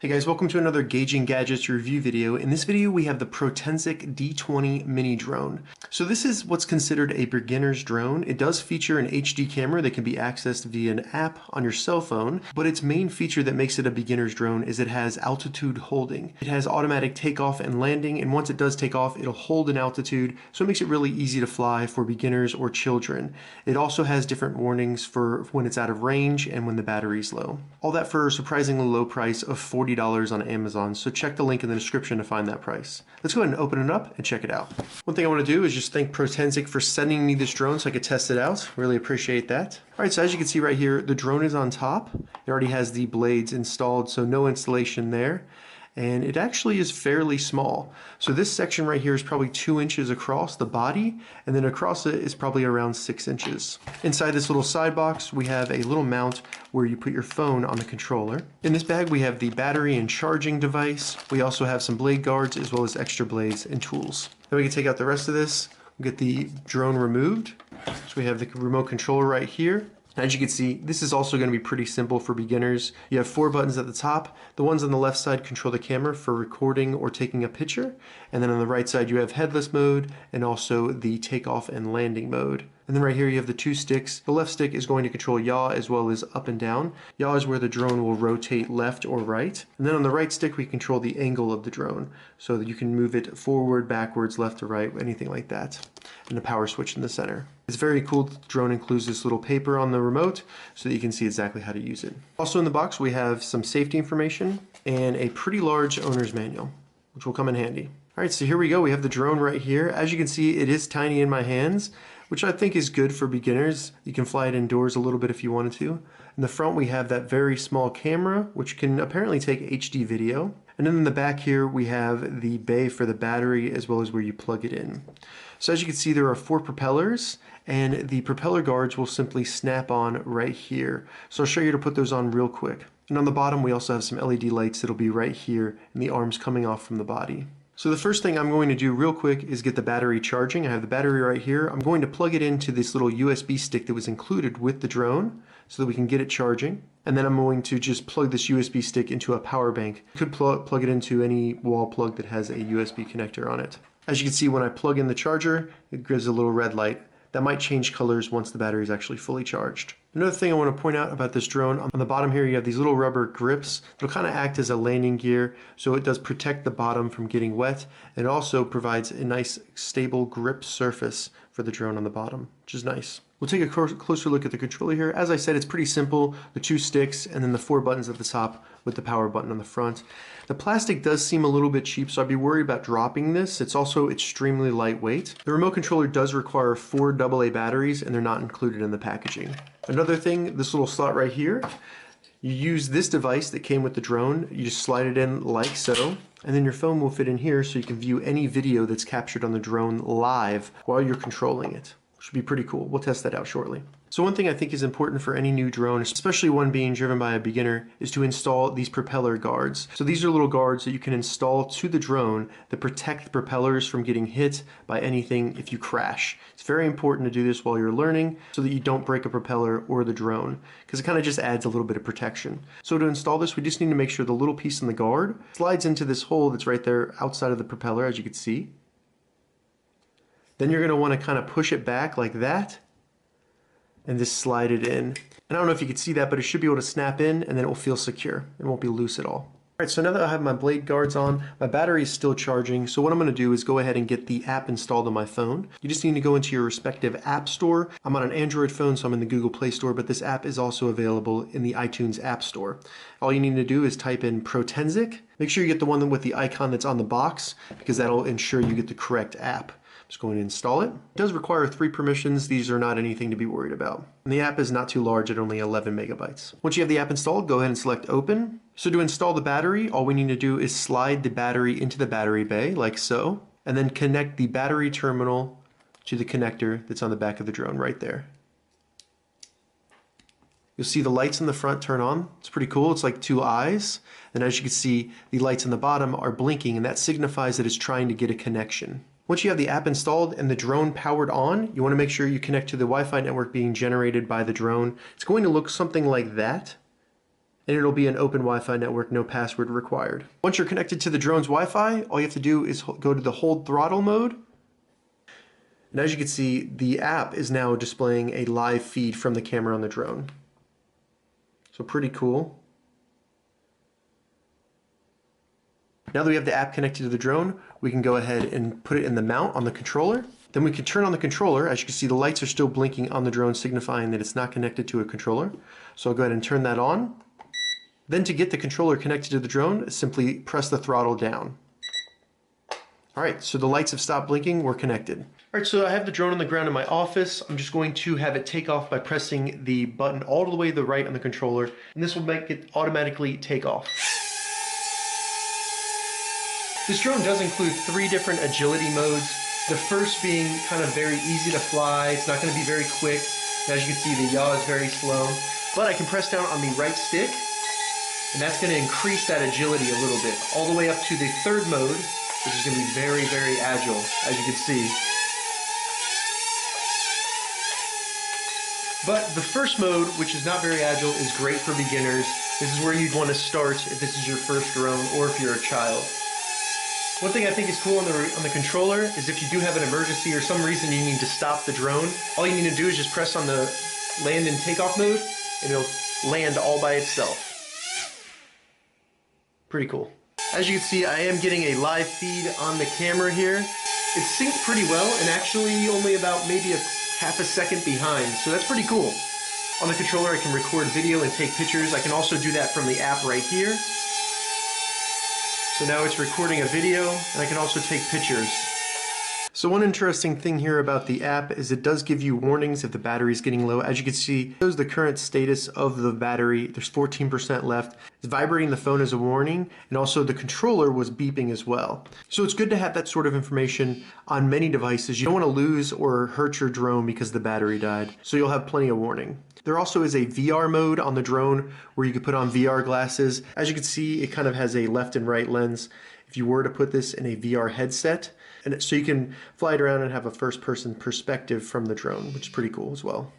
Hey guys, welcome to another Gauging Gadgets review video. In this video we have the Potensic D20 Mini Drone. So this is what's considered a beginner's drone. It does feature an HD camera that can be accessed via an app on your cell phone, but its main feature that makes it a beginner's drone is it has altitude holding. It has automatic takeoff and landing, and once it does take off, it'll hold an altitude, so it makes it really easy to fly for beginners or children. It also has different warnings for when it's out of range and when the battery's low. All that for a surprisingly low price of $40 on Amazon, so check the link in the description to find that price. Let's go ahead and open it up and check it out. One thing I want to do is just thank Potensic for sending me this drone so I could test it out. Really appreciate that. Alright, so as you can see right here, the drone is on top. It already has the blades installed, so no installation there. And it actually is fairly small. So this section right here is probably 2 inches across the body, and then across it is probably around 6 inches. Inside this little side box, we have a little mount where you put your phone on the controller. In this bag, we have the battery and charging device. We also have some blade guards, as well as extra blades and tools. Then we can take out the rest of this, get the drone removed. So we have the remote controller right here. As you can see, this is also going to be pretty simple for beginners. You have 4 buttons at the top. The ones on the left side control the camera for recording or taking a picture. And then on the right side you have headless mode and also the takeoff and landing mode. And then right here you have the 2 sticks. The left stick is going to control yaw as well as up and down. Yaw is where the drone will rotate left or right. And then on the right stick we control the angle of the drone so that you can move it forward, backwards, left to right, anything like that. And the power switch in the center. It's very cool. The drone includes this little paper on the remote so that you can see exactly how to use it. Also in the box we have some safety information and a pretty large owner's manual, which will come in handy. Alright, so here we go. We have the drone right here. As you can see, it is tiny in my hands, which I think is good for beginners. You can fly it indoors a little bit if you wanted to. In the front we have that very small camera, which can apparently take HD video. And then in the back here we have the bay for the battery as well as where you plug it in. So as you can see, there are 4 propellers, and the propeller guards will simply snap on right here. So I'll show you how to put those on real quick. And on the bottom we also have some LED lights that'll be right here and the arms coming off from the body. So the first thing I'm going to do real quick is get the battery charging. I have the battery right here. I'm going to plug it into this little USB stick that was included with the drone so that we can get it charging. And then I'm going to just plug this USB stick into a power bank. You could plug it into any wall plug that has a USB connector on it. As you can see, when I plug in the charger, it gives a little red light. That might change colors once the battery is actually fully charged. Another thing I want to point out about this drone, on the bottom here you have these little rubber grips. It'll kind of act as a landing gear, so it does protect the bottom from getting wet. And it also provides a nice stable grip surface for the drone on the bottom, which is nice. We'll take a closer look at the controller here. As I said, it's pretty simple. The 2 sticks and then the 4 buttons at the top with the power button on the front. The plastic does seem a little bit cheap, so I'd be worried about dropping this. It's also extremely lightweight. The remote controller does require 4 AA batteries, and they're not included in the packaging. Another thing, this little slot right here, you use this device that came with the drone. You just slide it in like so, and then your phone will fit in here so you can view any video that's captured on the drone live while you're controlling it. Should be pretty cool. We'll test that out shortly. So one thing I think is important for any new drone, especially one being driven by a beginner, is to install these propeller guards. So these are little guards that you can install to the drone that protect the propellers from getting hit by anything if you crash. It's very important to do this while you're learning so that you don't break a propeller or the drone, because it kind of just adds a little bit of protection. So to install this, we just need to make sure the little piece in the guard slides into this hole that's right there outside of the propeller, as you can see. Then you're going to want to kind of push it back like that and just slide it in. And I don't know if you can see that, but it should be able to snap in and then it will feel secure. It won't be loose at all. Alright, so now that I have my blade guards on, my battery is still charging, so what I'm going to do is go ahead and get the app installed on my phone. You just need to go into your respective app store. I'm on an Android phone, so I'm in the Google Play Store, but this app is also available in the iTunes App Store. All you need to do is type in Potensic. Make sure you get the one with the icon that's on the box, because that'll ensure you get the correct app. Just going to install it. It does require 3 permissions. These are not anything to be worried about. And the app is not too large at only 11 megabytes. Once you have the app installed, go ahead and select open. So to install the battery, all we need to do is slide the battery into the battery bay like so, and then connect the battery terminal to the connector that's on the back of the drone right there. You'll see the lights in the front turn on. It's pretty cool. It's like 2 eyes. And as you can see, the lights in the bottom are blinking, and that signifies that it's trying to get a connection. Once you have the app installed and the drone powered on, you want to make sure you connect to the Wi-Fi network being generated by the drone. It's going to look something like that. and it'll be an open Wi-Fi network, no password required. Once you're connected to the drone's Wi-Fi, all you have to do is go to the hold throttle mode. And as you can see, the app is now displaying a live feed from the camera on the drone. So pretty cool. Now that we have the app connected to the drone, we can go ahead and put it in the mount on the controller. Then we can turn on the controller. As you can see, the lights are still blinking on the drone, signifying that it's not connected to a controller. So I'll go ahead and turn that on. Then to get the controller connected to the drone, simply press the throttle down. All right, so the lights have stopped blinking, we're connected. All right, so I have the drone on the ground in my office. I'm just going to have it take off by pressing the button all the way to the right on the controller, and this will make it automatically take off. This drone does include 3 different agility modes. The first being kind of very easy to fly. It's not going to be very quick. As you can see, the yaw is very slow. But I can press down on the right stick, and that's going to increase that agility a little bit, all the way up to the 3rd mode, which is going to be very, very agile, as you can see. But the first mode, which is not very agile, is great for beginners. This is where you'd want to start if this is your first drone or if you're a child. One thing I think is cool on the controller is if you do have an emergency or some reason you need to stop the drone, all you need to do is just press on the land and takeoff mode and it'll land all by itself. Pretty cool. As you can see, I am getting a live feed on the camera here. It's synced pretty well and actually only about maybe a half a second behind, so that's pretty cool. On the controller I can record video and take pictures. I can also do that from the app right here. So now it's recording a video, and I can also take pictures. So one interesting thing here about the app is it does give you warnings if the battery is getting low. As you can see, it shows the current status of the battery. There's 14% left. It's vibrating the phone as a warning, and also the controller was beeping as well. So it's good to have that sort of information on many devices. You don't want to lose or hurt your drone because the battery died, so you'll have plenty of warning. There also is a VR mode on the drone where you can put on VR glasses. As you can see, it kind of has a left and right lens. If you were to put this in a VR headset, and so you can fly it around and have a first-person perspective from the drone, which is pretty cool as well.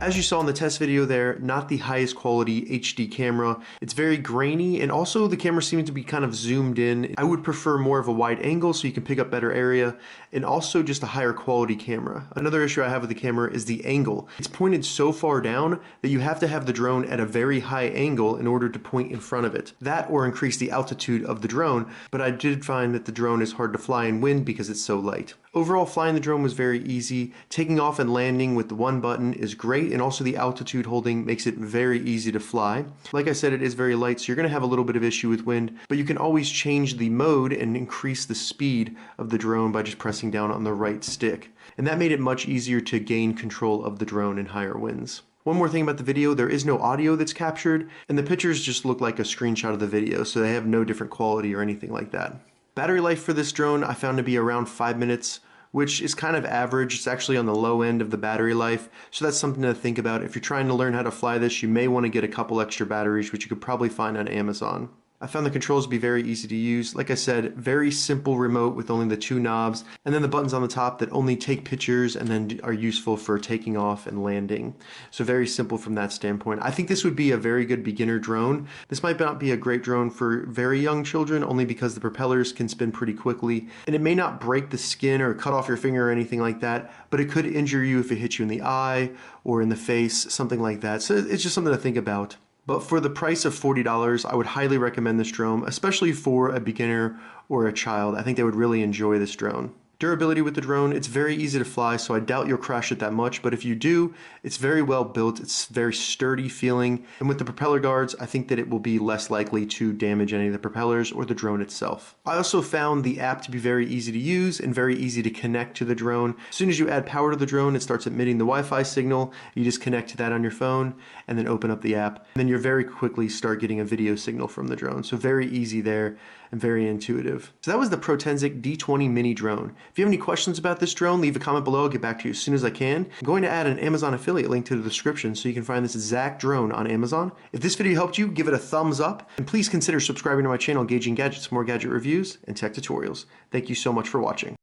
As you saw in the test video there, not the highest quality HD camera. It's very grainy, and also the camera seems to be kind of zoomed in. I would prefer more of a wide angle so you can pick up better area, and also just a higher quality camera. Another issue I have with the camera is the angle. It's pointed so far down that you have to have the drone at a very high angle in order to point in front of it. That or increase the altitude of the drone, but I did find that the drone is hard to fly in wind because it's so light. Overall, flying the drone was very easy. Taking off and landing with the one button is great, and also the altitude holding makes it very easy to fly. Like I said, it is very light, so you're going to have a little bit of issue with wind, but you can always change the mode and increase the speed of the drone by just pressing down on the right stick. And that made it much easier to gain control of the drone in higher winds. One more thing about the video, there is no audio that's captured, and the pictures just look like a screenshot of the video, so they have no different quality or anything like that. Battery life for this drone I found to be around 5 minutes, which is kind of average. It's actually on the low end of the battery life, so that's something to think about. If you're trying to learn how to fly this, you may want to get a couple extra batteries, which you could probably find on Amazon. I found the controls to be very easy to use. Like I said, very simple remote with only the 2 knobs, and then the buttons on the top that only take pictures and then are useful for taking off and landing. So very simple from that standpoint. I think this would be a very good beginner drone. This might not be a great drone for very young children, only because the propellers can spin pretty quickly, and it may not break the skin or cut off your finger or anything like that, but it could injure you if it hits you in the eye or in the face, something like that. So it's just something to think about. But for the price of $40, I would highly recommend this drone, especially for a beginner or a child. I think they would really enjoy this drone. Durability with the drone, it's very easy to fly, so I doubt you'll crash it that much, but if you do, it's very well built, it's very sturdy feeling, and with the propeller guards, I think that it will be less likely to damage any of the propellers or the drone itself. I also found the app to be very easy to use and very easy to connect to the drone. As soon as you add power to the drone, it starts emitting the Wi-Fi signal. You just connect to that on your phone and then open up the app, and then you very quickly start getting a video signal from the drone. So very easy there and very intuitive. So that was the Potensic D20 Mini Drone. If you have any questions about this drone, leave a comment below. I'll get back to you as soon as I can. I'm going to add an Amazon affiliate link to the description so you can find this exact drone on Amazon. If this video helped you, give it a thumbs up, and please consider subscribing to my channel, Gauging Gadgets, for more gadget reviews and tech tutorials. Thank you so much for watching.